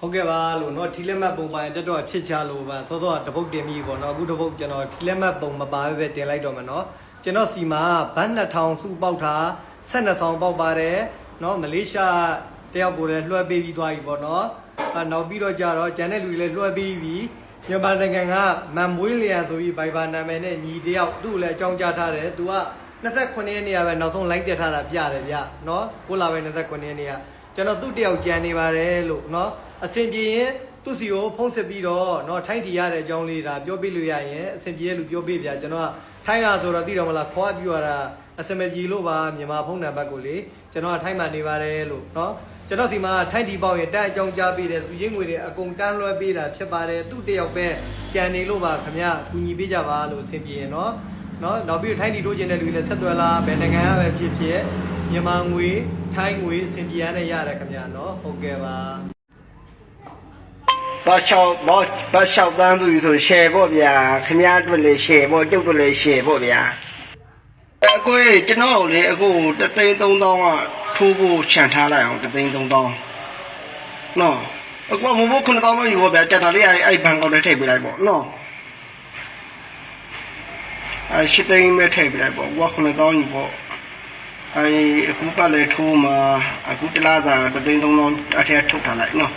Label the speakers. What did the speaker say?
Speaker 1: ဟုတ်ကဲ့ပါလို့เนาะထီလက်မှတ်ပုံပိုင်တက်တော့ဖြစ်ချလို့ပါသောသောတပုတ်တင်ပြီးပေါ့เนาะအခုတပုတ်ကျွန်တော်ထီလက်မှတ်ပုံမပါပဲတင်လိုက်တော့မယ်เนาะကျွန်တော်စီမှာဘတ်2000စုပေါက်ထား12ဆောင်ပေါက်ပါတယ်เนาะမလေးရှားတယောက်ကိုလည်းလွှဲပေးပြီးသွားပြီပေါ့เนาะနောက်ပြီးတော့ကြတော့ကျန်တဲ့လူတွေလည်းလွှဲပေးပြီးမြန်မာနိုင်ငံကမန်မွေးလျံဆိုပြီးဘိုင်ဘာနာမည်နဲ့ညီတယောက်သူ့ကိုလည်းအကြောင်းကြားထားတယ်သူက29ရက်နေ့ကပဲနောက်ဆုံး like တက်ထားတာပြတယ်ဗျเนาะ9လပိုင်း29ရက်နေ့ကကျွန်တော်သူ့တယောက်ကြံနေပါတယ်လို့เนาะအဆင်ပြေရင်သူ့စီကိုဖုန်းဆက်ပြီးတော့เนาะထိုင်းတီရတဲ့အကြောင်းလေးဒါပြောပြလို့ရရင်အဆင်ပြေတဲ့လူပြောပြပြကျွန်တော်ကထိုင်းရဆိုတော့သိတော့မလားခေါ်ပြရတာအဆင်မပြေလို့ပါမြန်မာဖုန်းနံပါတ်ကိုလေကျွန်တော်ကထိုင်းမှာနေပါတယ်လို့เนาะကျွန်တော်စီမှာထိုင်းတီပေါက်ရင်တက်အကြောင်းကြားပေးတယ်စုရင်းငွေတွေအကုန်တန်းလွှဲပေးတာဖြစ်ပါတယ်သူ့တယောက်ပဲကြံနေလို့ပါခင်ဗျကူညီပေးကြပါလို့အဆင်ပြေရင်เนาะနောက်ပြီးထိုင်းတီထိုးခြင်းတဲ့လူတွေလည်းဆက်သွယ်လာဘယ်နိုင်ငံကပဲဖြစ်ဖြစ်မြန်မာငွေထိုင်းငွေအဆင်ပြေရတဲ့ရတယ်ခင်ဗျเนาะဟုတ်ကဲ့ပါ
Speaker 2: bắt sau tan tụi rồi xe bộ bia khi nhà tụi lấy xe bộ chung tụi lấy xe bộ bia cô ấy cho nó lấy cô đặt tên đông đông à thu cô chẳng thà lại đặt tên đông đông nó cô muốn bốc con tao màอยู่แบบจะอะไรไอ้บังก็ได้เทไปเลยบ่เนาะไอ้ชิดเองไม่เทไปเลยบ่ว่าคนตaoอยู่บ่ไอ้กูไปเลยทูมากูจะลาจากđặt tên đông đôngไอ้ที่ทุกท่าเลยเนาะ